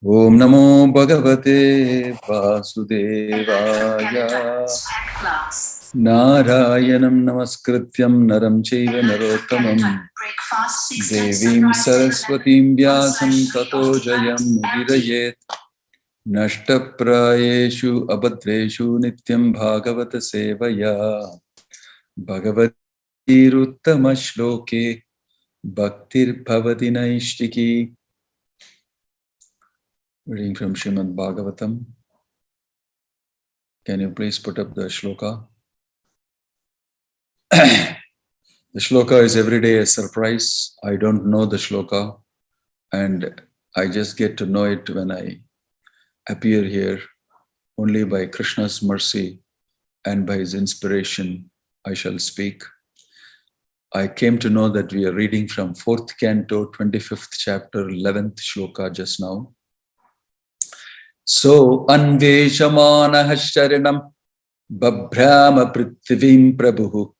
Om Namo Bhagavate Vasudevaya Narayanam Namaskrityam Naram Chaiva Narottamam Devim Saraswatim Vyasam Tato Jayam Mudirayet Nashtaprayeshu Abhadreshu Nityam Bhagavata Sevaya Bhagavati Ruttama Shloke Bhaktir Bhavati Naishtiki. Reading from Srimad Bhagavatam. Can you please put up the shloka? The shloka is every day a surprise. I don't know the shloka and I just get to know it when I appear here. Only by Krishna's mercy and by his inspiration I shall speak. I came to know that we are reading from 4th canto, 25th chapter, 11th shloka just now. So anveshamana sharanam babhrama prithvim prabhu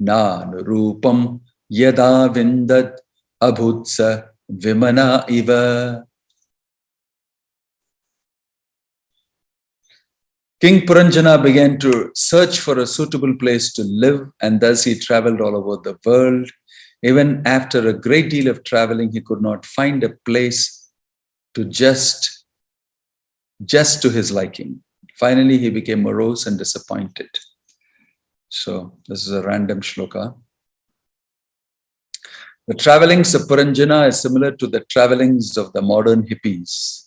Nan Rupam Yada Vindat Abhutsa Vimana Iva. King Puranjana began to search for a suitable place to live, and thus he traveled all over the world. Even after a great deal of traveling, he could not find a place to just to his liking. Finally, he became morose and disappointed. So this is a random shloka. The travelings of Puranjana is similar to the travelings of the modern hippies.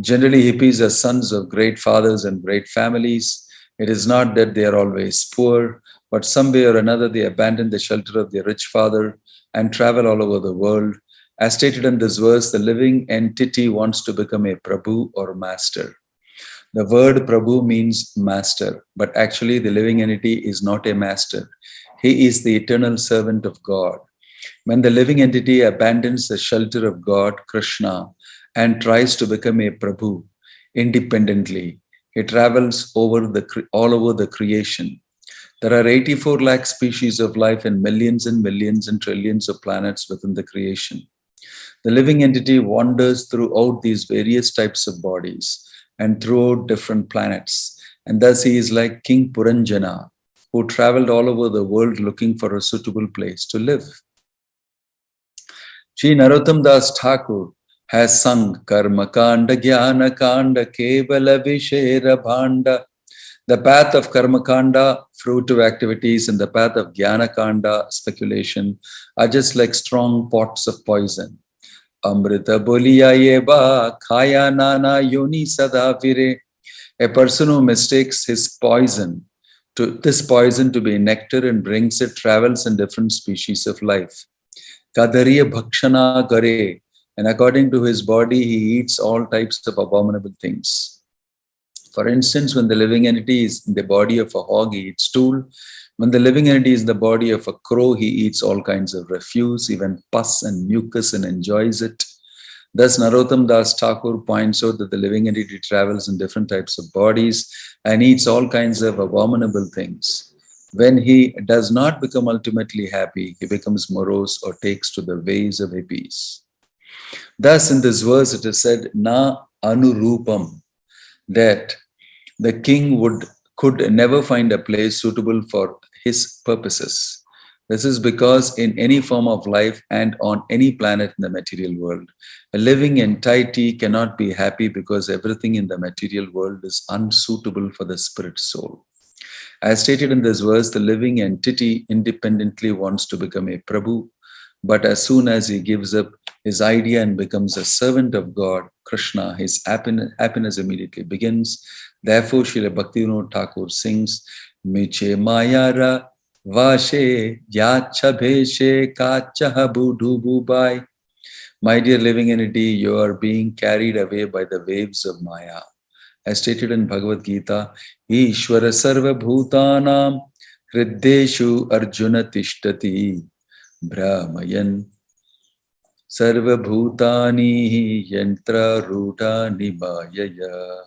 Generally, hippies are sons of great fathers and great families. It is not that they are always poor, but some way or another they abandon the shelter of their rich father and travel all over the world. As stated in this verse, the living entity wants to become a Prabhu or master. The word Prabhu means master, but actually the living entity is not a master. He is the eternal servant of God. When the living entity abandons the shelter of God, Krishna, and tries to become a Prabhu independently, he travels all over the creation. There are 84 lakh species of life and millions and trillions of planets within the creation. The living entity wanders throughout these various types of bodies and throughout different planets. And thus he is like King Puranjana, who traveled all over the world looking for a suitable place to live. Sri Narottam Das Thakur has sung Karma Kanda Jnana Kanda Kevala Vishera Bhanda. The path of Karma Kanda, fruitive activities, and the path of Jnana Kanda, speculation, are just like strong pots of poison. Amrita Boliya Yeba Khaya Nana Yoni Sada Vire. A person who mistakes this poison to be nectar and brings it, travels in different species of life. Kadariya Bhakshana Gare, and according to his body, he eats all types of abominable things. For instance, when the living entity is in the body of a hog, he eats stool. When the living entity is in the body of a crow, he eats all kinds of refuse, even pus and mucus, and enjoys it. Thus, Narottam Das Thakur points out that the living entity travels in different types of bodies and eats all kinds of abominable things. When he does not become ultimately happy, he becomes morose or takes to the ways of hippies. Thus, in this verse, it is said, Na Anurupam, that the king could never find a place suitable for his purposes. This is because in any form of life and on any planet in the material world, a living entity cannot be happy because everything in the material world is unsuitable for the spirit soul. As stated in this verse, the living entity independently wants to become a Prabhu, but as soon as he gives up his idea and becomes a servant of God, Krishna, his happiness immediately begins. Therefore, Srila Bhaktivinoda Thakur sings, Miche Mayara Vashe Yacha Bheshe Kachaha Budhu Bubai. My dear living entity, you are being carried away by the waves of Maya. As stated in Bhagavad Gita, Ishvara Sarva Bhutanam Hriddeshu Arjuna Tishtati Brahmayan Sarva Bhutani Yantra Ruta Nimayaya.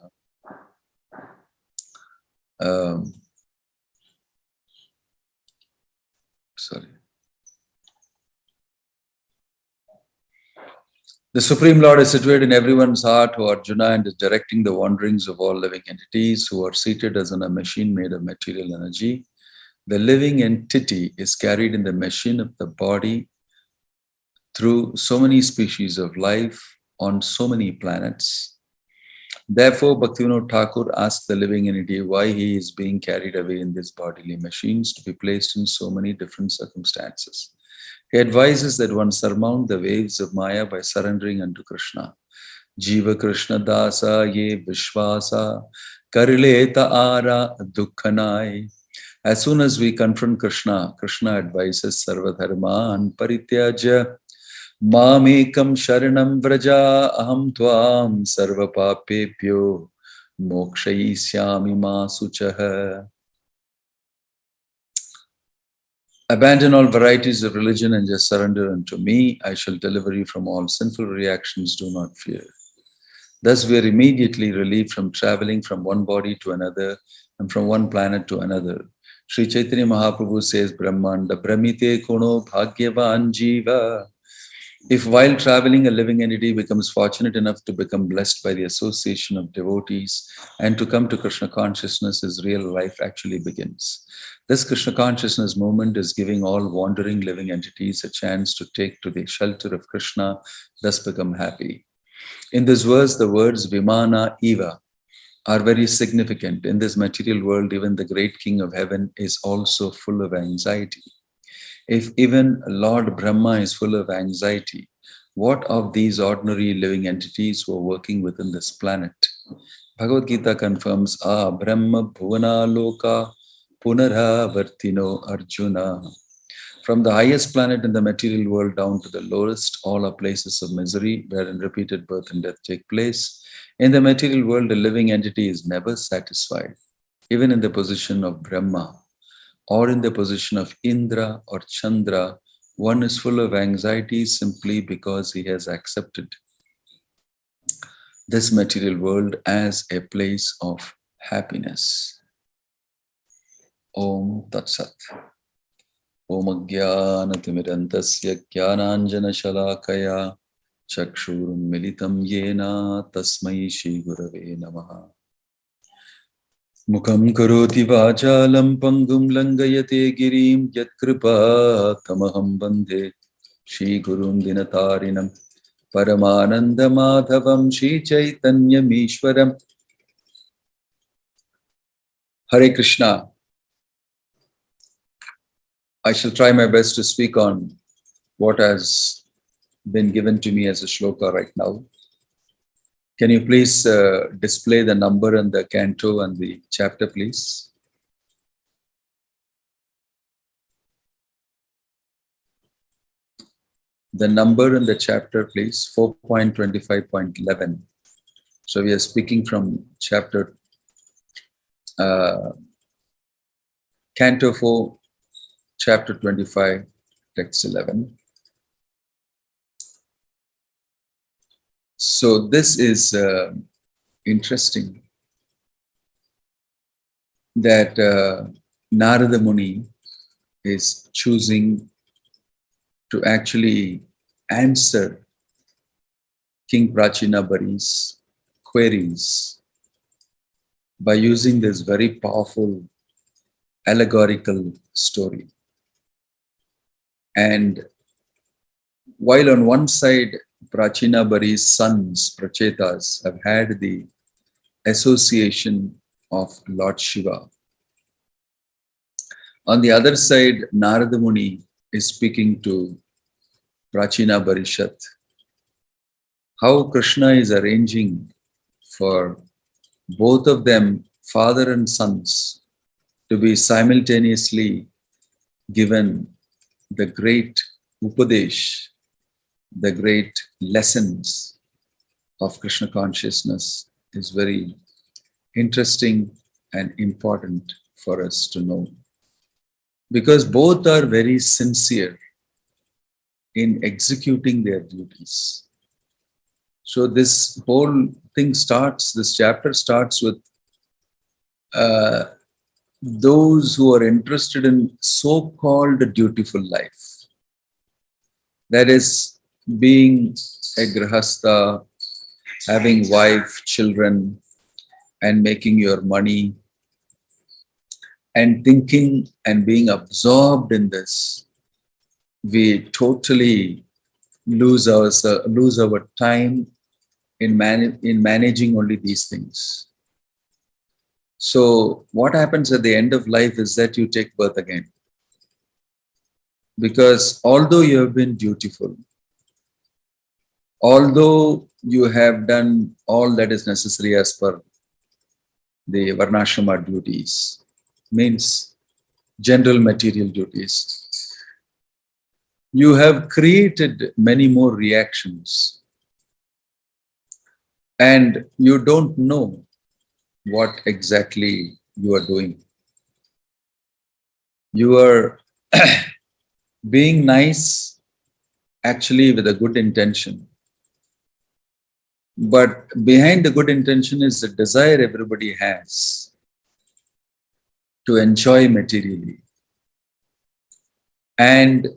The Supreme Lord is situated in everyone's heart, O Arjuna, and is directing the wanderings of all living entities who are seated as in a machine made of material energy. The living entity is carried in the machine of the body through so many species of life on so many planets. Therefore, Bhaktivinoda Thakur asks the living entity why he is being carried away in these bodily machines to be placed in so many different circumstances. He advises that one surmount the waves of Maya by surrendering unto Krishna. Jiva Krishna Dasa ye Vishwasa Karileta Ara Dukhanai. As soon as we confront Krishna, Krishna advises Sarvadharma and Parityaja Mamekam Sharanam Vraja Aham Tvam Sarvapapepyo Mokshayishyami Ma Suchaha. Abandon all varieties of religion and just surrender unto me. I shall deliver you from all sinful reactions. Do not fear. Thus we are immediately relieved from traveling from one body to another and from one planet to another. Sri Chaitanya Mahaprabhu says, Brahmanda Brahmite Kono Bhagyavan Jiva. If while traveling a living entity becomes fortunate enough to become blessed by the association of devotees and to come to Krishna consciousness, his real life actually begins. This Krishna consciousness movement is giving all wandering living entities a chance to take to the shelter of Krishna, thus become happy. In this verse, the words Vimana Eva are very significant. In this material world, even the great King of heaven is also full of anxiety. If even Lord Brahma is full of anxiety, what of these ordinary living entities who are working within this planet? Bhagavad Gita confirms, Brahma Bhuvana Loka Punara Vartino Arjuna. From the highest planet in the material world down to the lowest, all are places of misery, wherein repeated birth and death take place. In the material world, a living entity is never satisfied, even in the position of Brahma or in the position of Indra or Chandra. One is full of anxiety simply because he has accepted this material world as a place of happiness. Om Tat Sat. Om Ajnanatimirantasya Jnananjana Shalakaya Chakshurum Militam Yena Tasmai Shri Gurave Namaha. Mukham karoti vachalam pangum langayate girim yatkripa tamaham bandhe Shri Gurum Dinatarinam Paramananda Madhavam Shri Chaitanya Mishwaram. Hare Krishna. I shall try my best to speak on what has been given to me as a shloka right now. Can you please display the number and the canto and the chapter, please? The number and the chapter, please. 4.25.11. So we are speaking from chapter Canto 4, chapter 25, text 11. So this is interesting that Narada Muni is choosing to actually answer King Prachinabhari's queries by using this very powerful allegorical story. And while on one side, Prachinabhari's sons, Prachetas, have had the association of Lord Shiva. On the other side, Narada Muni is speaking to Prachinabharishat how Krishna is arranging for both of them, father and sons, to be simultaneously given the great Upadesh, the great lessons of Krishna consciousness is very interesting and important for us to know. Because both are very sincere in executing their duties. So this whole thing starts, this chapter starts with those who are interested in so-called dutiful life. That is, being a grihastha, having wife, children, and making your money, and thinking and being absorbed in this, we totally lose our time in managing only these things. So what happens at the end of life is that you take birth again. Because although you have been dutiful, although you have done all that is necessary as per the Varnashrama duties, means general material duties, you have created many more reactions, and you don't know what exactly you are doing. You are being nice actually with a good intention. But behind the good intention is the desire everybody has to enjoy materially. And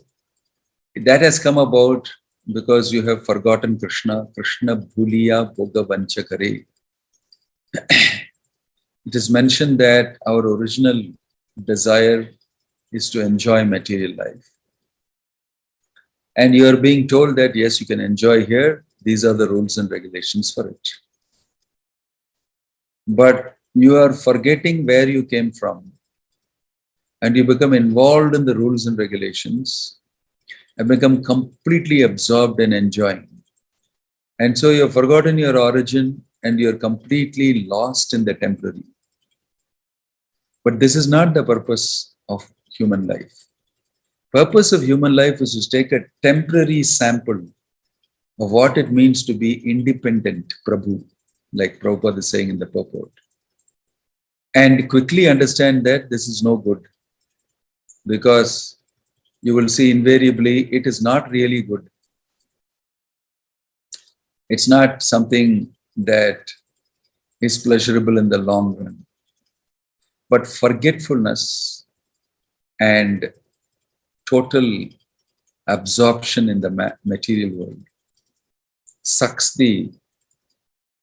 that has come about because you have forgotten Krishna. Krishna bhuliya bhoga vanchakare. It is mentioned that our original desire is to enjoy material life. And you are being told that, yes, you can enjoy here. These are the rules and regulations for it. But you are forgetting where you came from. And you become involved in the rules and regulations and become completely absorbed in enjoying. And so you have forgotten your origin and you are completely lost in the temporary. But this is not the purpose of human life. Purpose of human life is to take a temporary sample of what it means to be independent Prabhu, like Prabhupada is saying in the purport, and quickly understand that this is no good, because you will see invariably it is not really good. It's not something that is pleasurable in the long run. But forgetfulness and total absorption in the material world sucks the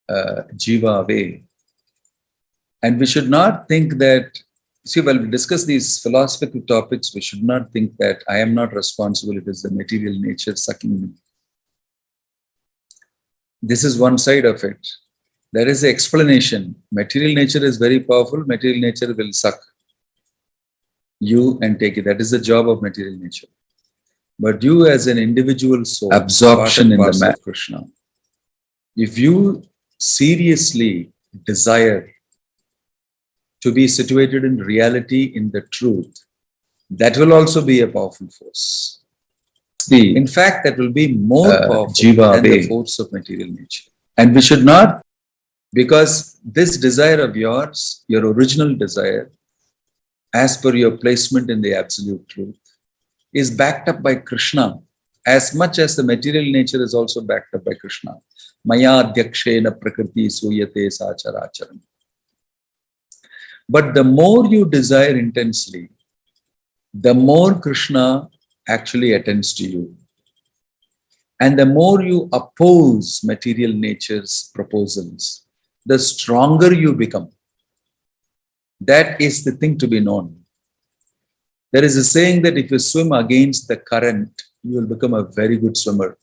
jiva away. And we should not think that, see, while we discuss these philosophical topics, we should not think that I am not responsible, it is the material nature sucking me. This is one side of it. There is the explanation. Material nature is very powerful. Material nature will suck you and take it. That is the job of material nature. But you as an individual soul, absorption in the of Krishna. If you seriously desire to be situated in reality, in the truth, that will also be a powerful force. In fact, that will be more powerful than the force of material nature. And we should not, because this desire of yours, your original desire, as per your placement in the absolute truth, is backed up by Krishna, as much as the material nature is also backed up by Krishna. Maya adhyakshena prakriti suyate sacharacharam. But the more you desire intensely, the more Krishna actually attends to you. And the more you oppose material nature's proposals, the stronger you become. That is the thing to be known. There is a saying that if you swim against the current, you will become a very good swimmer.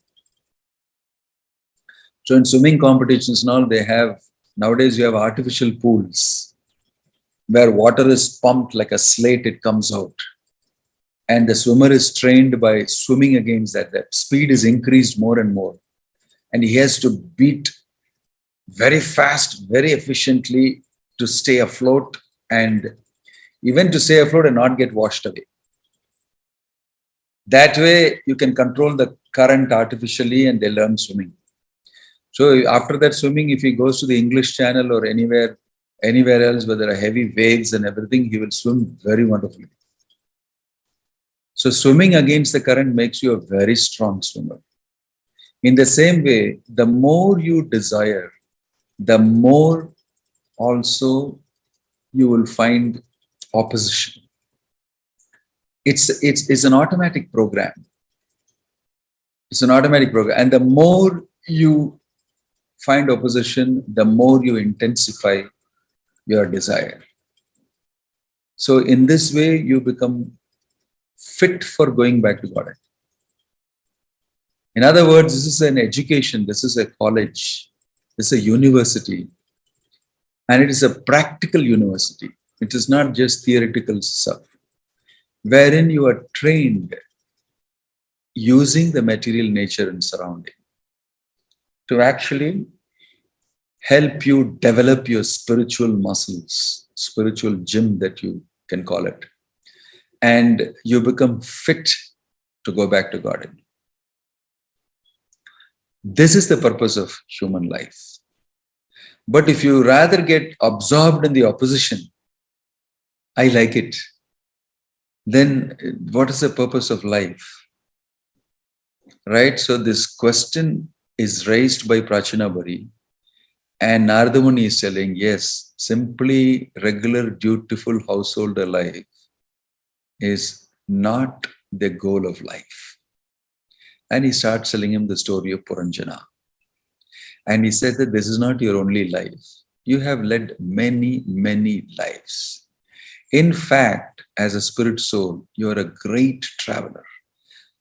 So in swimming competitions now, nowadays you have artificial pools where water is pumped like a slate, it comes out. And the swimmer is trained by swimming against that. That speed is increased more and more. And he has to beat very fast, very efficiently to stay afloat, and even to stay afloat and not get washed away. That way you can control the current artificially and they learn swimming. So after that swimming, if he goes to the English Channel or anywhere else where there are heavy waves and everything, he will swim very wonderfully. So swimming against the current makes you a very strong swimmer. In the same way, the more you desire, the more also you will find opposition. It's an automatic program. It's an automatic program. And the more you find opposition, the more you intensify your desire. So in this way, you become fit for going back to God. In other words, this is an education, this is a college, this is a university, and it is a practical university. It is not just theoretical stuff, wherein you are trained using the material nature and surrounding to actually help you develop your spiritual muscles, spiritual gym that you can call it. And you become fit to go back to God. This is the purpose of human life. But if you rather get absorbed in the opposition, I like it, then what is the purpose of life? Right? So this question is raised by Prachinabari, and Narada Muni is telling, yes, simply regular, dutiful householder life is not the goal of life. And he starts telling him the story of Puranjana. And he said that this is not your only life. You have led many, many lives. In fact, as a spirit soul, you are a great traveler.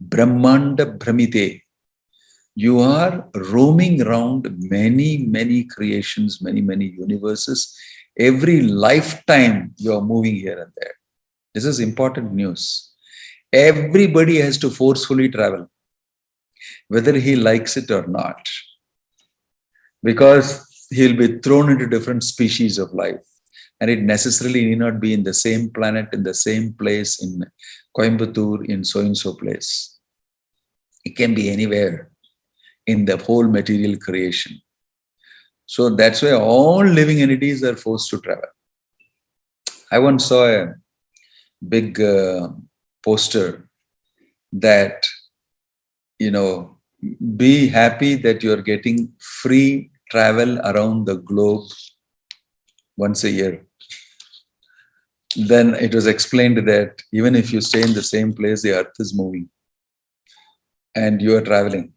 Brahmanda Brahmite. You are roaming around many, many creations, many, many universes. Every lifetime, you are moving here and there. This is important news. Everybody has to forcefully travel, whether he likes it or not, because he'll be thrown into different species of life. And it necessarily need not be in the same planet, in the same place, in Coimbatore, in so-and-so place. It can be anywhere in the whole material creation. So that's why all living entities are forced to travel. I once saw a big poster that, be happy that you're getting free travel around the globe once a year. Then it was explained that even if you stay in the same place, the earth is moving and you are traveling.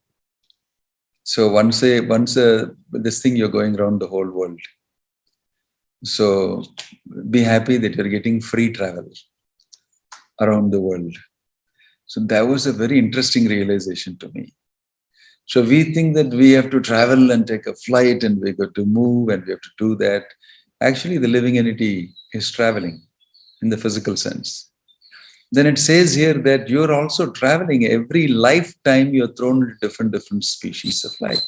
So once this thing, you're going around the whole world. So be happy that you're getting free travel around the world. So that was a very interesting realization to me. So we think that we have to travel and take a flight and we got to move and we have to do that. Actually, the living entity is traveling in the physical sense. Then it says here that you're also traveling. Every lifetime you're thrown into different species of life.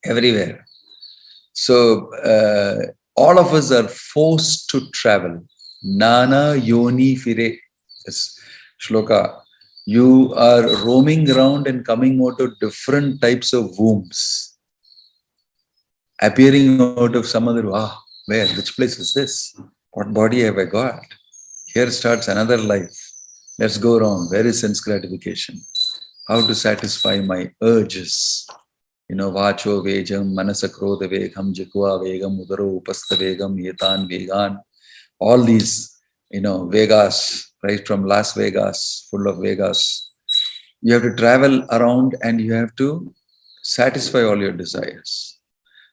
Everywhere. So all of us are forced to travel. Nana yoni fire. This shloka. You are roaming around and coming out of different types of wombs. Appearing out of some other, where? Which place is this? What body have I got? Here starts another life. Let's go around. Where is sense gratification? How to satisfy my urges? Vacho vejam, manasa krodha vegam, jikva vegam, udaro upastha vegam, yetan vegan. All these, Vegas, right from Las Vegas, full of Vegas. You have to travel around and you have to satisfy all your desires.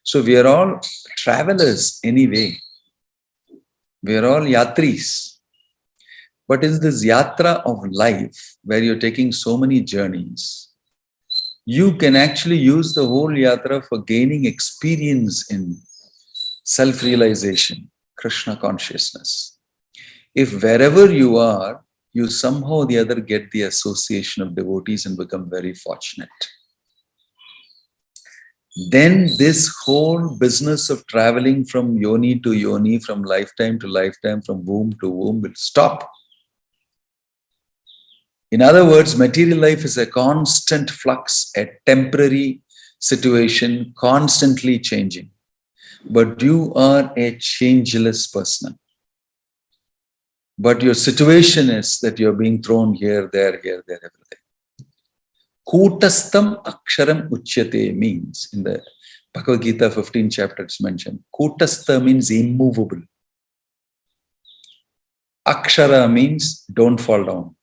So we are all travelers anyway. We are all yatris. But in this yatra of life, where you're taking so many journeys, you can actually use the whole yatra for gaining experience in self-realization, Krishna consciousness. If wherever you are, you somehow or the other get the association of devotees and become very fortunate, then this whole business of traveling from yoni to yoni, from lifetime to lifetime, from womb to womb will stop. In other words, material life is a constant flux, a temporary situation, constantly changing. But you are a changeless person. But your situation is that you're being thrown here, there, everything. Kutastam aksharam uchyate means, in the Bhagavad Gita 15 chapter it's mentioned, Kutastha means immovable. Akshara means don't fall down.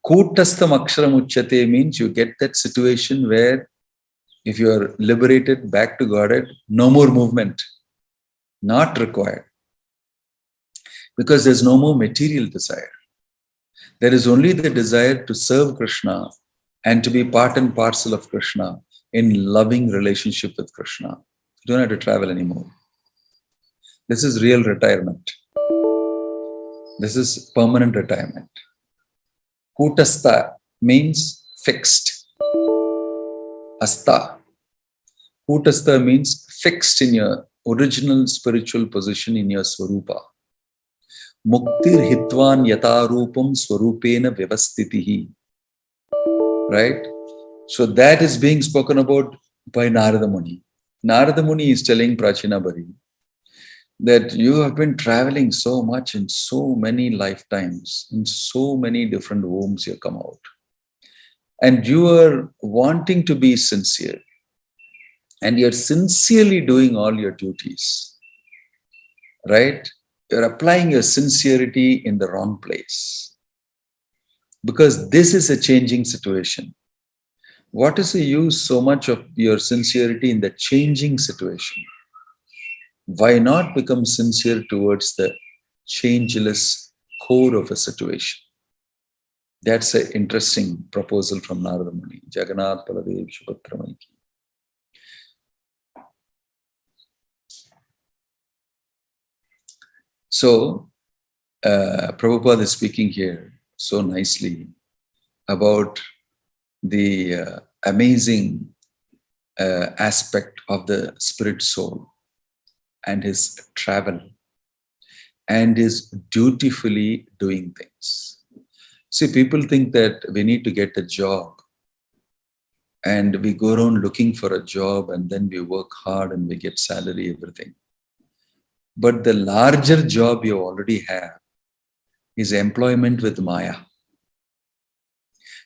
Kutastham aksharam uchyate means you get that situation where if you are liberated back to Godhead, no more movement, not required. Because there's no more material desire. There is only the desire to serve Krishna and to be part and parcel of Krishna in loving relationship with Krishna. You don't have to travel anymore. This is real retirement. This is permanent retirement. Kutastha means fixed. Asta. Kutastha means fixed in your original spiritual position in your Swarupa. Muktir hitvan yatarupam swarupena vyavastitihi. Right? So that is being spoken about by Narada Muni. Narada Muni is telling Prachina Bari that you have been traveling so much in so many lifetimes, in so many different wombs you come out. And you are wanting to be sincere. And you're sincerely doing all your duties. Right? You're applying your sincerity in the wrong place. Because this is a changing situation. What is the use so much of your sincerity in the changing situation? Why not become sincere towards the changeless core of a situation? That's an interesting proposal from Narada Muni. Jagannath Baladev Subhadra Maiki. So, Prabhupada is speaking here so nicely about the amazing aspect of the spirit soul and his travel and his dutifully doing things. See, people think that we need to get a job and we go around looking for a job and then we work hard and we get salary, everything. But the larger job you already have is employment with Maya.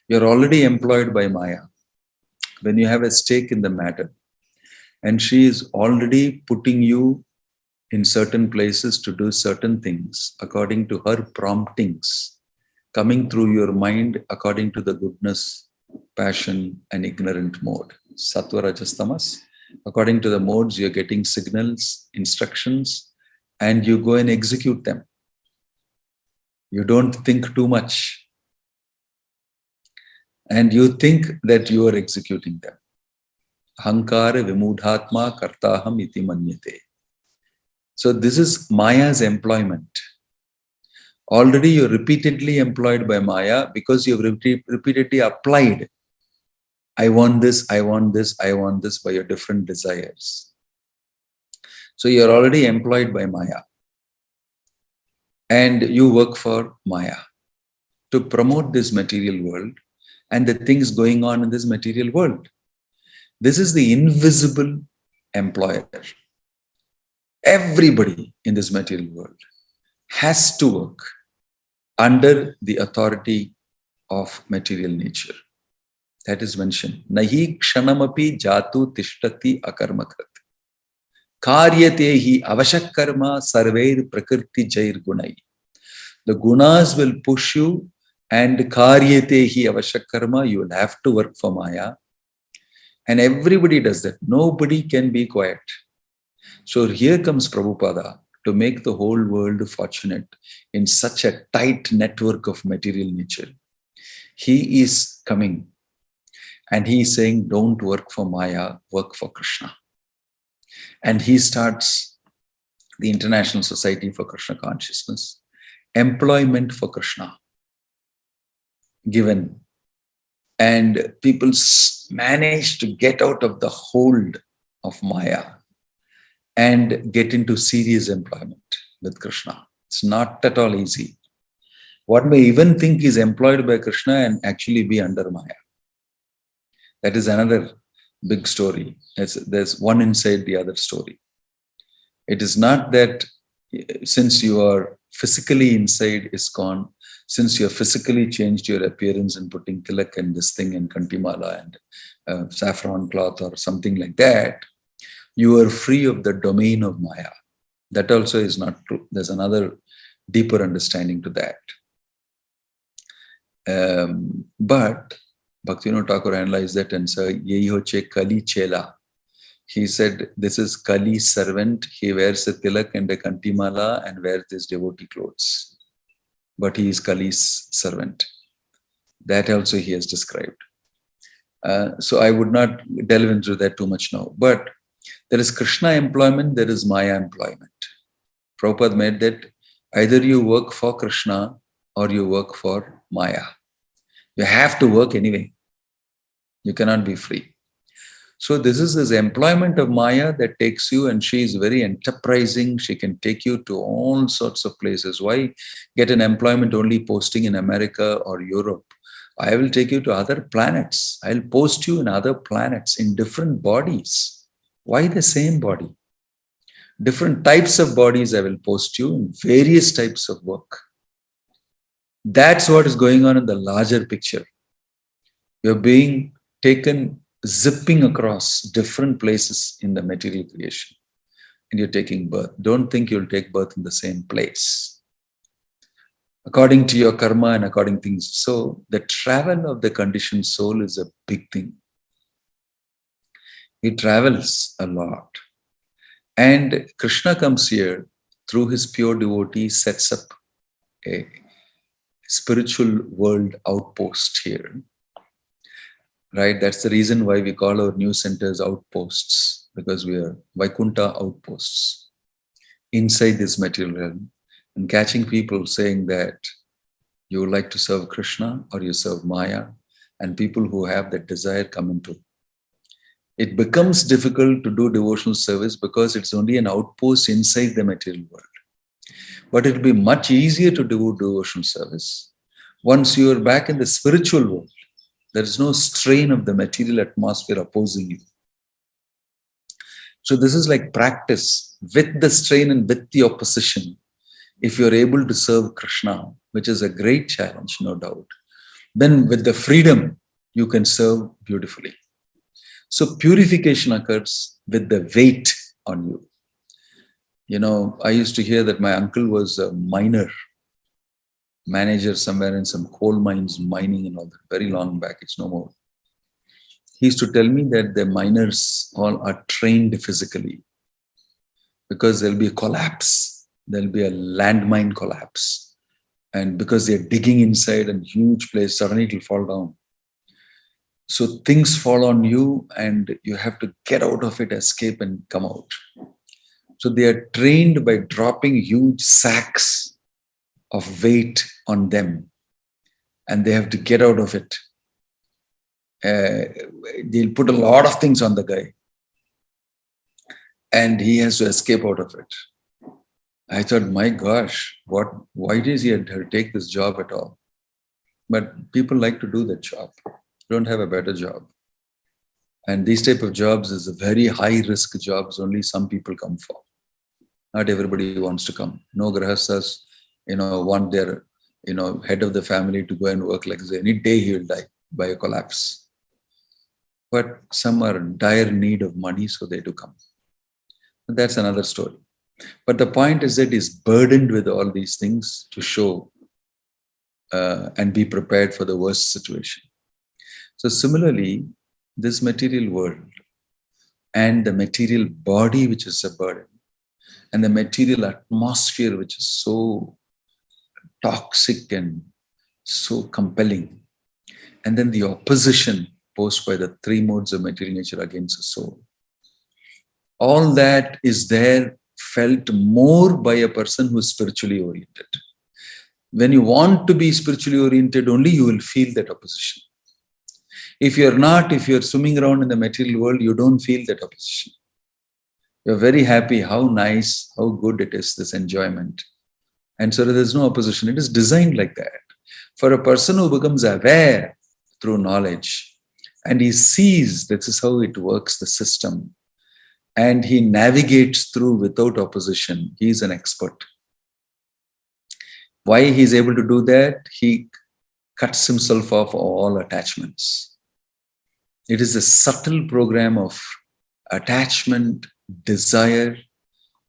You're already employed by Maya when you have a stake in the matter. And she is already putting you in certain places to do certain things according to her promptings, coming through your mind according to the goodness, passion, and ignorant mode. Sattva, Rajas, Tamas. According to the modes, you're getting signals, instructions, and you go and execute them. You don't think too much. And you think that you are executing them. Ahankara vimudhatma kartaham iti manyate. So this is Maya's employment. Already you're repeatedly employed by Maya because you've repeatedly applied. I want this, I want this, I want this by your different desires. So you're already employed by Maya. And you work for Maya to promote this material world and the things going on in this material world. This is the invisible employer. Everybody in this material world has to work under the authority of material nature. That is mentioned. Nahi kshanamapi jatu tishtati akarmakrat. Karyatehi avashak karma sarveir prakriti jair gunai. The gunas will push you and karyatehi avashak karma, you will have to work for Maya. And everybody does that. Nobody can be quiet. So here comes Prabhupada to make the whole world fortunate in such a tight network of material nature. He is coming and he is saying, don't work for Maya, work for Krishna. And he starts the International Society for Krishna Consciousness, employment for Krishna given. And people manage to get out of the hold of Maya and get into serious employment with Krishna. It's not at all easy. One may even think he's employed by Krishna and actually be under Maya. That is another big story. There's one inside the other story. It is not that since you are physically inside ISKCON, since you have physically changed your appearance and putting tilak and this thing and kantimala and saffron cloth or something like that, you are free of the domain of Maya. That also is not true. There's another deeper understanding to that. But Bhaktivinoda Thakur analyzed that and said, "Yehi hoche Kali Chela." He said, "This is Kali's servant. He wears a tilak and a kantimala and wears his devotee clothes. But he is Kali's servant." That also he has described. So I would not delve into that too much now. But there is Krishna employment, there is Maya employment. Prabhupada made that either you work for Krishna or you work for Maya. You have to work anyway. You cannot be free. So this is this employment of Maya that takes you, and she is very enterprising. She can take you to all sorts of places. Why get an employment only posting in America or Europe? I will take you to other planets. I'll post you in other planets in different bodies. Why the same body? Different types of bodies I will post you in various types of work. That's what is going on in the larger picture. You're being taken zipping across different places in the material creation, and you're taking birth. Don't think you'll take birth in the same place. According to your karma and according to things. So the travel of the conditioned soul is a big thing. He travels a lot. And Krishna comes here through his pure devotee, sets up a spiritual world outpost here. Right? That's the reason why we call our new centers outposts, because we are Vaikuntha outposts inside this material realm, and catching people saying that you would like to serve Krishna or you serve Maya, and people who have that desire come into. It becomes difficult to do devotional service because it's only an outpost inside the material world. But it will be much easier to do devotional service once you are back in the spiritual world. There is no strain of the material atmosphere opposing you. So this is like practice with the strain and with the opposition. If you're able to serve Krishna, which is a great challenge, no doubt, then with the freedom, you can serve beautifully. So purification occurs with the weight on you. You know, I used to hear that my uncle was a miner, manager somewhere in some coal mines, mining and all that, very long back, it's no more. He used to tell me that the miners all are trained physically because there'll be a collapse, there'll be a landmine collapse. And because they're digging inside a huge place, suddenly it will fall down. So things fall on you and you have to get out of it, escape and come out. So they are trained by dropping huge sacks of weight on them, and they have to get out of it. They'll put a lot of things on the guy, and he has to escape out of it. I thought, my gosh, why does he take this job at all? But people like to do that job. Don't have a better job. And these type of jobs is a very high risk jobs. Only some people come for. Not everybody wants to come. No grahasthas, want their, head of the family to go and work like this. Any day he will die by a collapse. But some are in dire need of money, so they do come. But that's another story. But the point is that he's burdened with all these things to show and be prepared for the worst situation. So similarly, this material world and the material body, which is a burden, and the material atmosphere, which is so toxic and so compelling, and then the opposition posed by the three modes of material nature against the soul. All that is there, felt more by a person who is spiritually oriented. When you want to be spiritually oriented, only you will feel that opposition. If you're not, if you're swimming around in the material world, you don't feel that opposition. You're very happy, how nice, how good it is, this enjoyment. And so there's no opposition. It is designed like that. For a person who becomes aware through knowledge, and he sees this is how it works, the system, and he navigates through without opposition, he is an expert. Why he is able to do that? He cuts himself off all attachments. It is a subtle program of attachment, desire,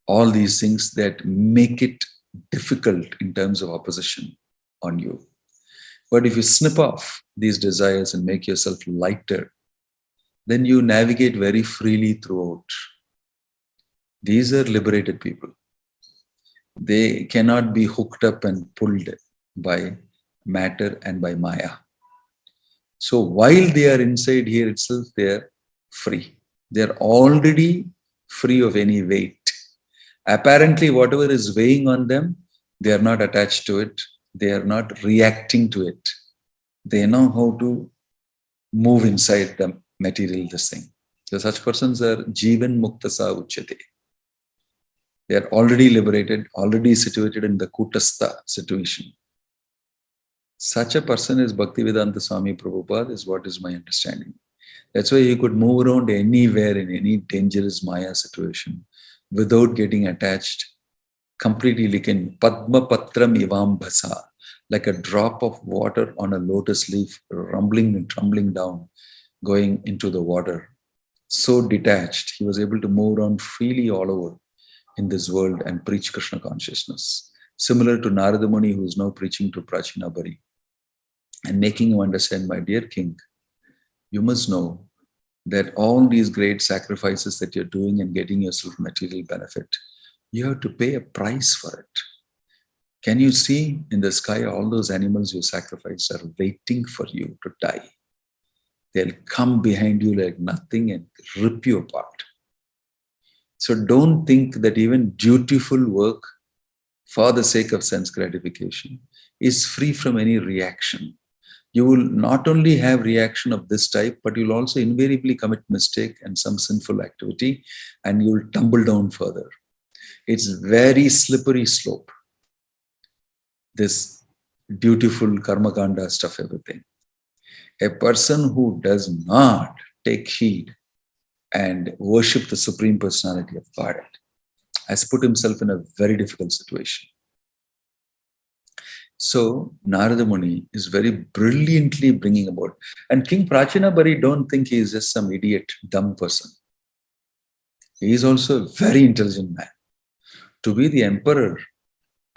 all these things that make it difficult in terms of opposition on you. But if you snip off these desires and make yourself lighter, then you navigate very freely throughout. These are liberated people. They cannot be hooked up and pulled by matter and by Maya. So while they are inside here itself, they are free. They are already free of any weight. Apparently, whatever is weighing on them, they are not attached to it. They are not reacting to it. They know how to move inside the material, this thing. So such persons are Jivan Muktasa Uchyate. They are already liberated, already situated in the Kutastha situation. Such a person is Bhaktivedanta Swami Prabhupada, is what is my understanding. That's why he could move around anywhere in any dangerous Maya situation without getting attached, completely like in Padma Patram Ivam Bhasa, like a drop of water on a lotus leaf, rumbling and tumbling down, going into the water. So detached, he was able to move around freely all over in this world and preach Krishna consciousness. Similar to Narada Muni, who is now preaching to Prachina Bari and making him understand, my dear king, you must know that all these great sacrifices that you're doing and getting yourself material benefit, you have to pay a price for it. Can you see in the sky all those animals you sacrificed are waiting for you to die? They'll come behind you like nothing and rip you apart. So don't think that even dutiful work for the sake of sense gratification is free from any reaction. You will not only have reaction of this type, but you'll also invariably commit mistake and some sinful activity, and you'll tumble down further. It's very slippery slope, this dutiful karma kanda stuff, everything. A person who does not take heed and worship the Supreme Personality of Godhead has put himself in a very difficult situation. So Narada Muni is very brilliantly bringing about. And King Prachina Bari, don't think he is just some idiot, dumb person. He is also a very intelligent man. To be the emperor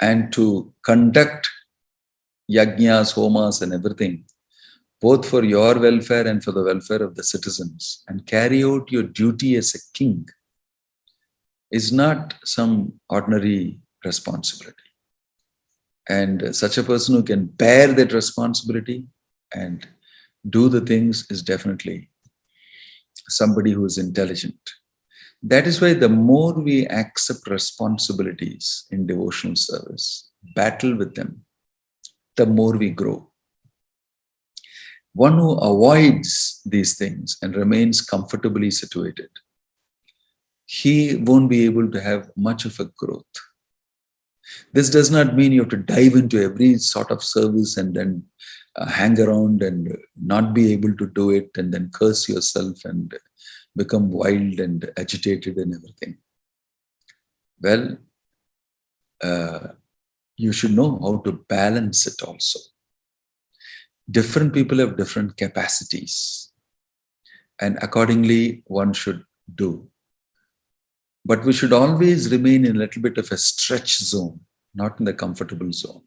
and to conduct yajnas, homas and everything, both for your welfare and for the welfare of the citizens, and carry out your duty as a king, is not some ordinary responsibility. And such a person who can bear that responsibility and do the things is definitely somebody who is intelligent. That is why the more we accept responsibilities in devotional service, battle with them, the more we grow. One who avoids these things and remains comfortably situated, he won't be able to have much of a growth. This does not mean you have to dive into every sort of service and then hang around and not be able to do it and then curse yourself and become wild and agitated and everything. Well, you should know how to balance it also. Different people have different capacities, and accordingly one should do. But we should always remain in a little bit of a stretch zone, not in the comfortable zone.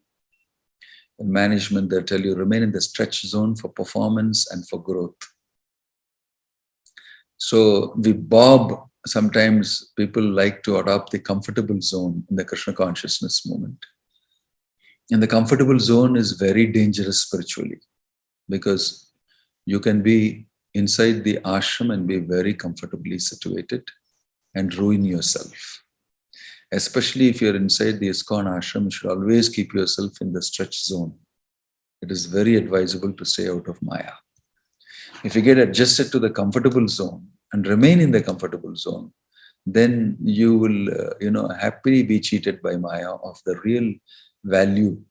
In management, they'll tell you remain in the stretch zone for performance and for growth. So we bob, sometimes people like to adopt the comfortable zone in the Krishna consciousness movement. And the comfortable zone is very dangerous spiritually, because you can be inside the ashram and be very comfortably situated and ruin yourself. Especially if you're inside the ISKCON ashram, you should always keep yourself in the stretch zone. It is very advisable to stay out of Maya. If you get adjusted to the comfortable zone and remain in the comfortable zone, then you will, happily be cheated by Maya of the real value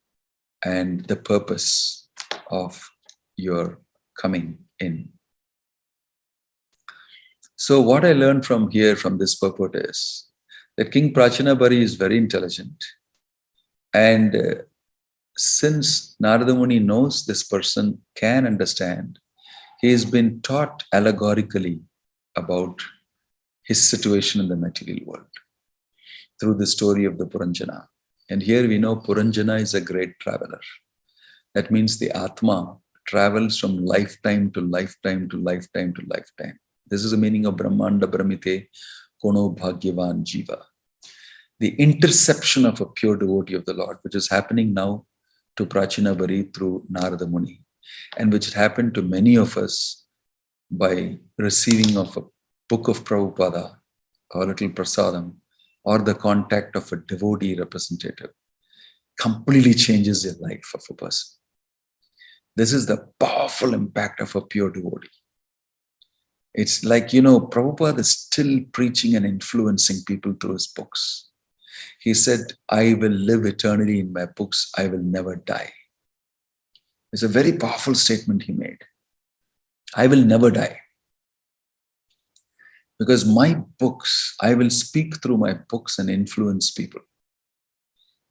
and the purpose of your coming in. So what I learned from here, from this purport, is that King Prachina Bari is very intelligent. And since Narada Muni knows this person can understand, he has been taught allegorically about his situation in the material world through the story of the Puranjana. And here we know Puranjana is a great traveler. That means the Atma travels from lifetime to lifetime to lifetime to lifetime. This is the meaning of Brahmanda Brahmite Kono Bhagyavan Jiva. The interception of a pure devotee of the Lord, which is happening now to Prachina Bari through Narada Muni, and which happened to many of us by receiving of a book of Prabhupada, or little prasadam, or the contact of a devotee representative, completely changes the life of a person. This is the powerful impact of a pure devotee. It's like, Prabhupada is still preaching and influencing people through his books. He said, I will live eternally in my books. I will never die. It's a very powerful statement he made. I will never die. Because my books, I will speak through my books and influence people.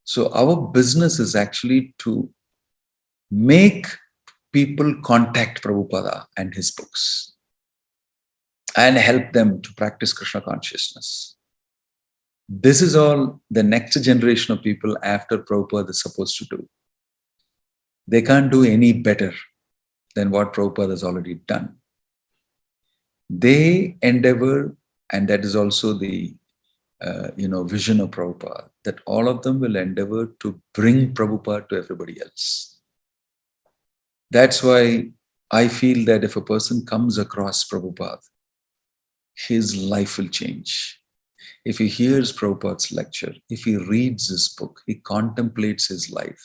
So our business is actually to make people contact Prabhupada and his books and help them to practice Krishna consciousness. This is all the next generation of people after Prabhupada is supposed to do. They can't do any better than what Prabhupada has already done. They endeavor, and that is also the vision of Prabhupada, that all of them will endeavor to bring Prabhupada to everybody else. That's why I feel that if a person comes across Prabhupada, his life will change. If he hears Prabhupada's lecture, if he reads his book, he contemplates his life,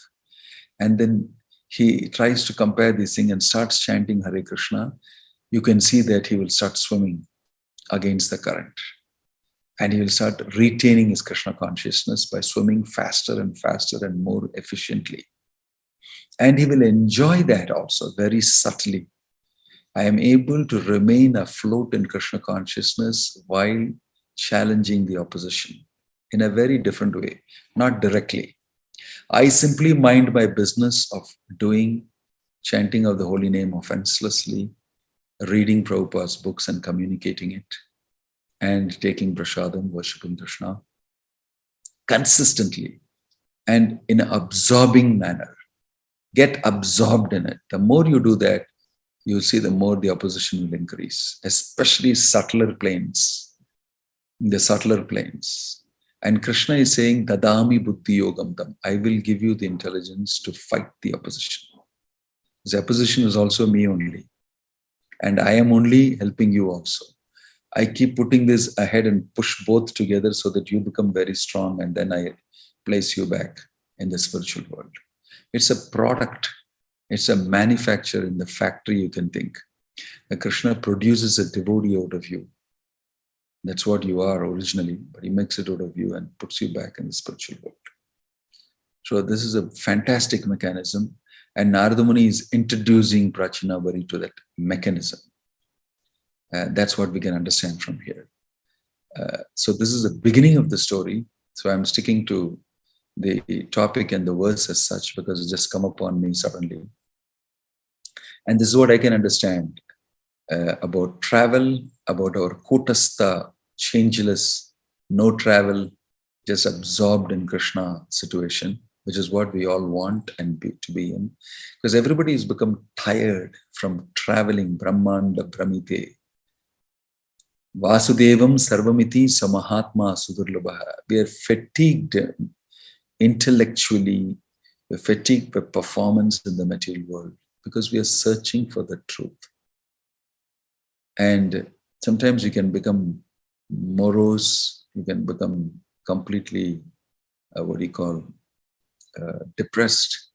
and then he tries to compare this thing and starts chanting Hare Krishna, you can see that he will start swimming against the current. And he will start retaining his Krishna consciousness by swimming faster and faster and more efficiently. And he will enjoy that also very subtly. I am able to remain afloat in Krishna consciousness while challenging the opposition in a very different way, not directly. I simply mind my business of doing chanting of the holy name offenselessly, reading Prabhupada's books and communicating it, and taking prasadam, worshipping Krishna consistently and in an absorbing manner. Get absorbed in it. The more you do that, you'll see the more the opposition will increase, especially subtler planes, the subtler planes. And Krishna is saying, Dadami buddhi yogam tam. I will give you the intelligence to fight the opposition. The opposition is also me only. And I am only helping you also. I keep putting this ahead and push both together so that you become very strong, and then I place you back in the spiritual world. It's a product. It's a manufacture in the factory, you can think. Krishna produces a devotee out of you. That's what you are originally, but he makes it out of you and puts you back in the spiritual world. So this is a fantastic mechanism, and Narada Muni is introducing Prachina Bari to that mechanism. That's what we can understand from here. So this is the beginning of the story. So I'm sticking to the topic and the verse as such because it just come upon me suddenly. And this is what I can understand about travel, about our kutastha, changeless, no travel, just absorbed in Krishna situation, which is what we all want and to be in. Because everybody has become tired from traveling Brahmanda Brahmite. Vasudevam Sarvamiti Samahatma Sudurlabha. We are fatigued intellectually, we're fatigued by performance in the material world because we are searching for the truth. And sometimes you can become morose, you can become completely, depressed.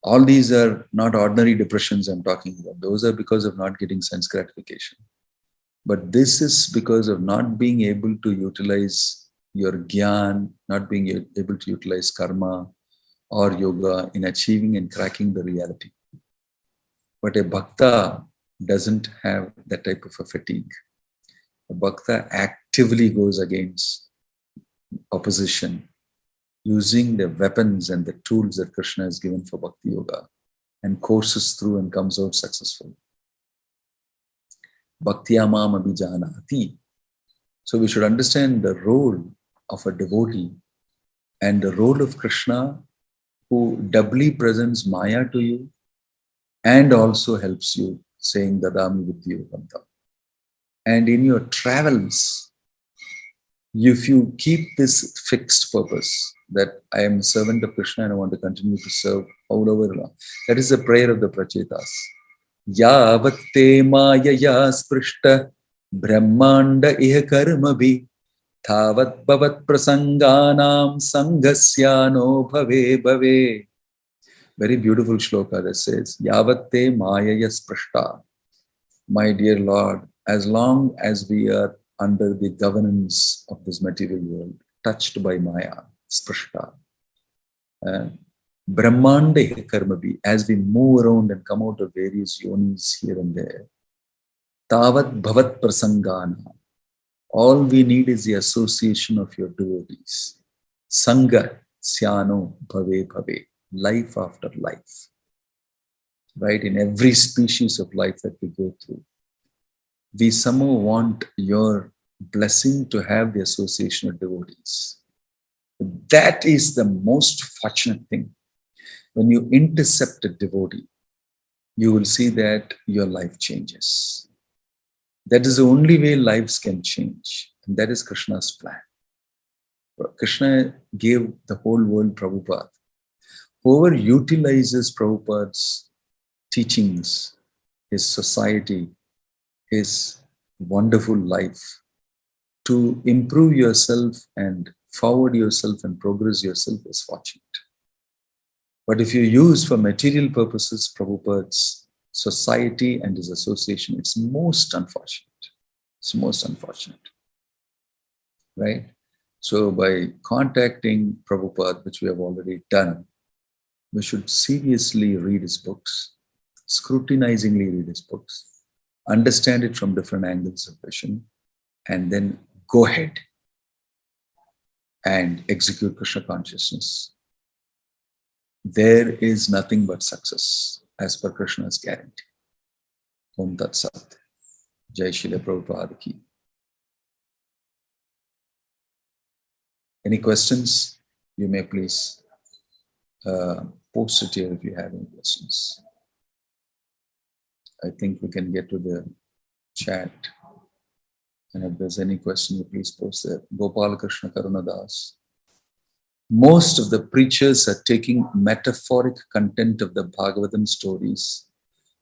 All these are not ordinary depressions I'm talking about. Those are because of not getting sense gratification. But this is because of not being able to utilize your gyan, not being able to utilize karma or yoga in achieving and cracking the reality. But a bhakta doesn't have that type of a fatigue. A bhakta actively goes against opposition, using the weapons and the tools that Krishna has given for bhakti yoga, and courses through and comes out successful. Bhaktyamam abhijanati. So we should understand the role of a devotee and the role of Krishna, who doubly presents Maya to you and also helps you, saying Dadami Vidyu Bandha. And in your travels, if you keep this fixed purpose that I am a servant of Krishna and I want to continue to serve however long, that is the prayer of the Prachetas. Yavatte Mayaya Sprishta Brahmanda Iha Karmabhi Thavat Bhavat Prasanganam Sangasyano Bhave Bhave. Very beautiful shloka that says, Yavatte Mayaya Sprishta. My dear Lord, as long as we are under the governance of this material world, touched by Maya, Sprishta, Brahmanda Karmabhi, as we move around and come out of various yonis here and there, Tavat Bhavat Prasangana, all we need is the association of your devotees. Sangha Syano Bhave Bhave, life after life. Right? In every species of life that we go through, we somehow want your blessing to have the association of devotees. That is the most fortunate thing. When you intercept a devotee, you will see that your life changes. That is the only way lives can change. And that is Krishna's plan. Krishna gave the whole world Prabhupada. Whoever utilizes Prabhupada's teachings, his society, his wonderful life to improve yourself and forward yourself and progress yourself is fortunate. But if you use for material purposes Prabhupada's society and his association, it's most unfortunate. It's most unfortunate. Right? So by contacting Prabhupada, which we have already done, we should seriously read his books, scrutinizingly read his books, understand it from different angles of vision, and then go ahead and execute Krishna consciousness. There is nothing but success as per Krishna's guarantee. Om Tat Sat. Jai Srila Prabhupada Ki. Any questions? You may please post it here if you have any questions. I think we can get to the chat. And if there's any question, you please post there. Gopal Krishna Karunadas. Most of the preachers are taking metaphoric content of the Bhagavatam stories,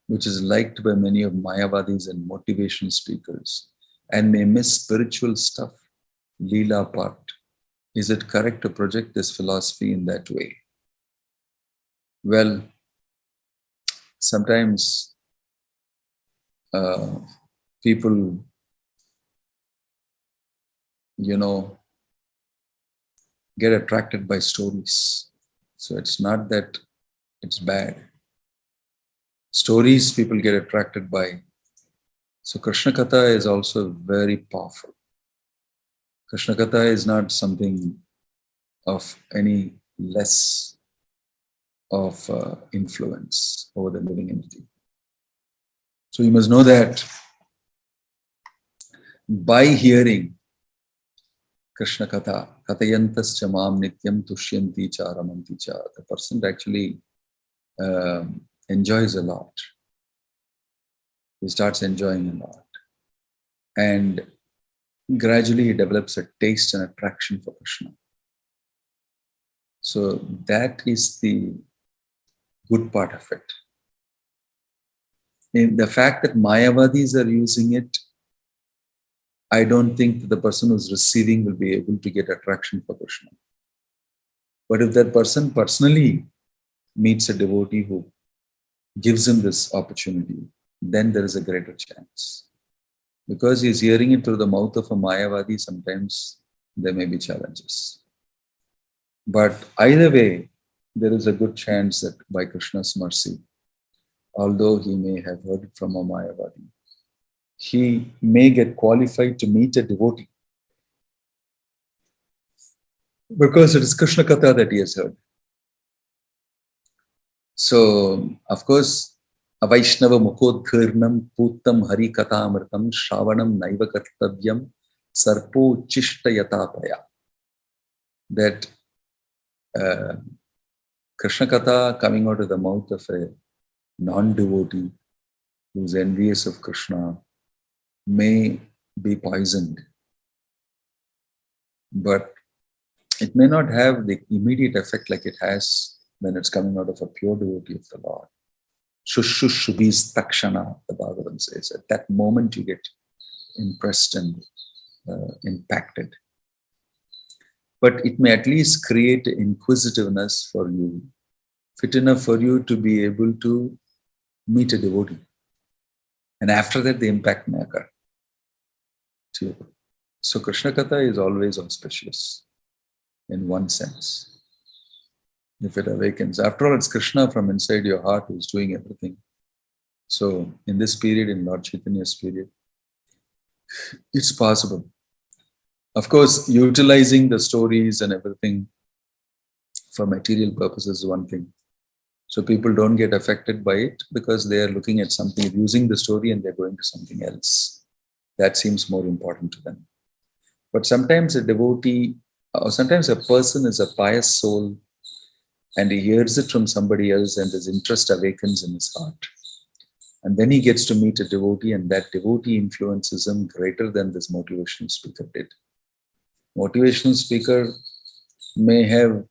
which is liked by many of Mayavadis and motivational speakers, and may miss spiritual stuff, Leela part. Is it correct to project this philosophy in that way? Well, sometimes people, get attracted by stories. So it's not that it's bad. Stories people get attracted by. So Krishna Katha is also very powerful. Krishna Katha is not something of any less of influence over the living entity. So you must know that by hearing Krishna Katha, Katayantascha Mam Nityam Tushyanti Cha Ramanti Cha, the person actually enjoys a lot. He starts enjoying a lot. And gradually he develops a taste and attraction for Krishna. So that is the good part of it. And the fact that Mayavadis are using it, I don't think that the person who's receiving will be able to get attraction for Krishna. But if that person personally meets a devotee who gives him this opportunity, then there is a greater chance. Because he's hearing it through the mouth of a Mayavadi, sometimes there may be challenges. But either way, there is a good chance that by Krishna's mercy, although he may have heard it from a Mayavadi, he may get qualified to meet a devotee because it is Krishna Katha that he has heard. So, of course, Avaishnava Mukodghirnam Putam Hari Kathamritam Shravanam Naiva Kartavyam Sarpo Chishta Yatapaya. That Krishna Katha coming out of the mouth of a non-devotee who's envious of Krishna may be poisoned, but it may not have the immediate effect like it has when it's coming out of a pure devotee of the Lord. Shushushubis takshana, the Bhagavatam says. At that moment you get impressed and impacted. But it may at least create inquisitiveness for you, fit enough for you to be able to meet a devotee. And after that, the impact may occur. So Krishna Katha is always auspicious in one sense. If it awakens. After all, it's Krishna from inside your heart who's doing everything. So in this period, in Lord Chaitanya's period, it's possible. Of course, utilizing the stories and everything for material purposes is one thing. So people don't get affected by it because they are looking at something, using the story and they're going to something else. That seems more important to them. But sometimes a devotee, or sometimes a person is a pious soul and he hears it from somebody else and his interest awakens in his heart. And then he gets to meet a devotee and that devotee influences him greater than this motivational speaker did. Motivational speaker may have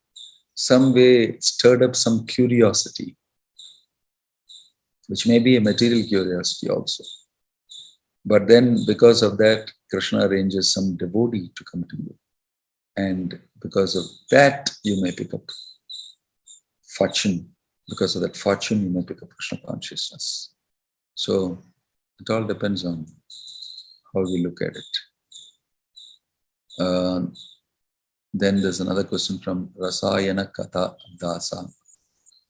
some way stirred up some curiosity, which may be a material curiosity also. But then because of that, Krishna arranges some devotee to come to you. And because of that, you may pick up fortune. Because of that fortune, you may pick up Krishna consciousness. So it all depends on how we look at it. Then there's another question from Rasayana Katha Dasa.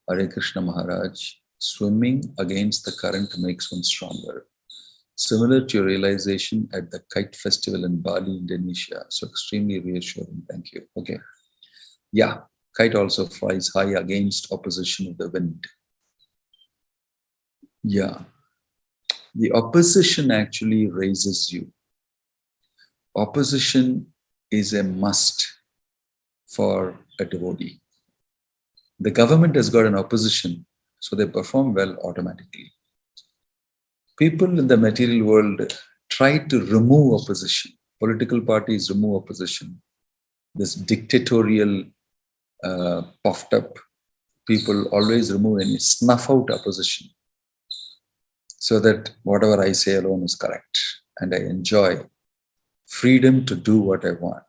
Hare Krishna Maharaj, swimming against the current makes one stronger. Similar to your realization at the kite festival in Bali, Indonesia. So extremely reassuring. Thank you. Okay. Yeah, kite also flies high against opposition of the wind. Yeah. The opposition actually raises you. Opposition is a must for a devotee. The government has got an opposition, so they perform well automatically. People in the material world try to remove opposition. Political parties remove opposition. This dictatorial, puffed up people always remove and snuff out opposition so that whatever I say alone is correct and I enjoy freedom to do what I want.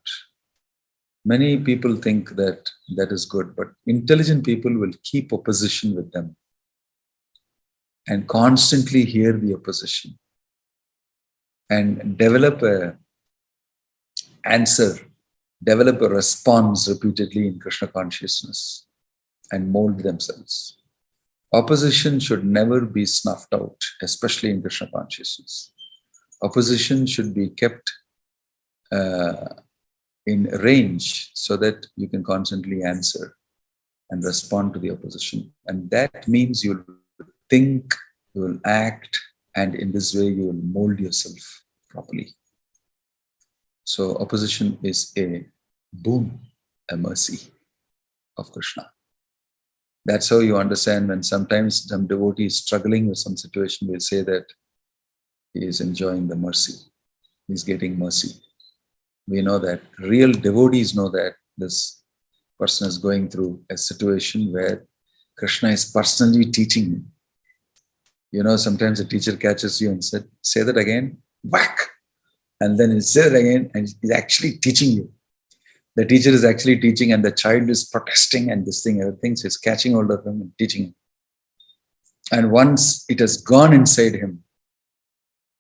Many people think that that is good, but intelligent people will keep opposition with them and constantly hear the opposition and develop a answer, develop a response repeatedly in Krishna consciousness and mold themselves. Opposition should never be snuffed out, especially in Krishna consciousness. Opposition should be kept in range so that you can constantly answer and respond to the opposition. And that means you will think, you will act, and in this way you will mold yourself properly. So opposition is a boon, a mercy of Krishna. That's how you understand when sometimes some devotee is struggling with some situation, we'll say that he is enjoying the mercy. He's getting mercy. We know that. Real devotees know that this person is going through a situation where Krishna is personally teaching him. You know, sometimes a teacher catches you and said, say that again, whack. And then he says it again and he's actually teaching you. The teacher is actually teaching and the child is protesting and this thing, everything. So he's catching hold of him and teaching him. And once it has gone inside him,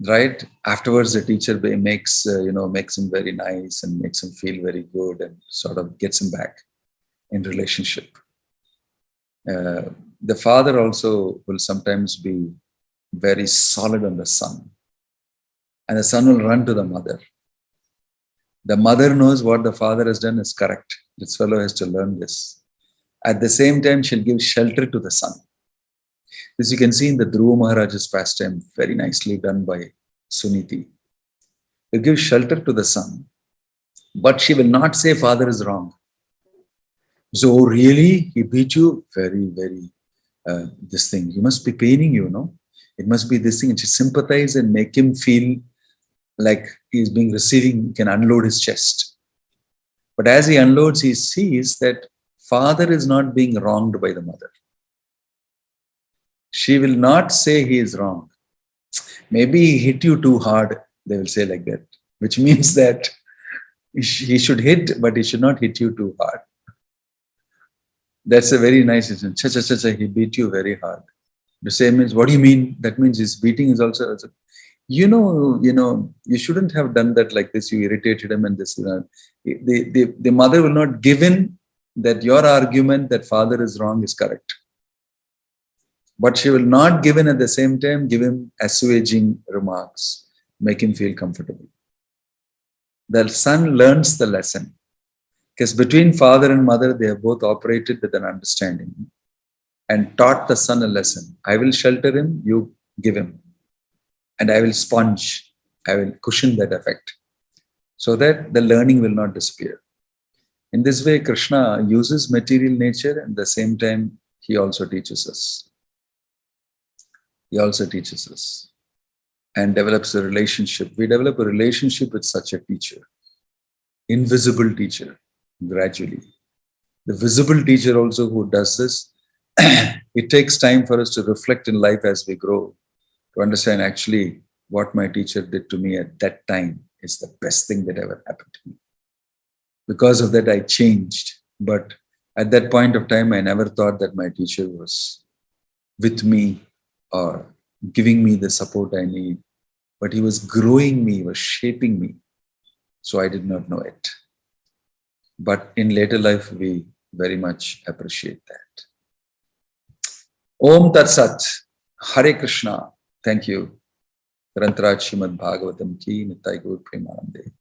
right? Afterwards, the teacher makes him very nice and makes him feel very good and sort of gets him back in relationship. The father also will sometimes be very solid on the son. And the son will run to the mother. The mother knows what the father has done is correct. This fellow has to learn this. At the same time, she'll give shelter to the son. This you can see in the Dhruva Maharaj's pastime, very nicely done by Suniti. You give shelter to the son, but she will not say father is wrong. So, oh, really? He beat you? Very, very, this thing. He must be paining you, no? It must be this thing. And she sympathize and make him feel like he's being receiving, he can unload his chest. But as he unloads, he sees that father is not being wronged by the mother. She will not say he is wrong. Maybe he hit you too hard, they will say like that, which means that he should hit, but he should not hit you too hard. That's a very nice sentence. Cha, cha, cha, cha, he beat you very hard. The same means, what do you mean? That means his beating is also you know, you shouldn't have done that like this. You irritated him and this. The mother will not give in that your argument that father is wrong is correct. But she will not give in at the same time, give him assuaging remarks, make him feel comfortable. The son learns the lesson. Because between father and mother, they have both operated with an understanding and taught the son a lesson. I will shelter him, you give him. And I will sponge, I will cushion that effect so that the learning will not disappear. In this way, Krishna uses material nature and at the same time, he also teaches us. He also teaches us and develops a relationship. We develop a relationship with such a teacher, invisible teacher, gradually. The visible teacher also who does this, it takes time for us to reflect in life as we grow, to understand actually what my teacher did to me at that time is the best thing that ever happened to me. Because of that, I changed. But at that point of time, I never thought that my teacher was with me or giving me the support I need. But he was growing me, he was shaping me. So I did not know it. But in later life, we very much appreciate that. Om Tat Sat, Hare Krishna. Thank you. Grantaraj Srimad Bhagavatam ki Nittai Gaur Premanande.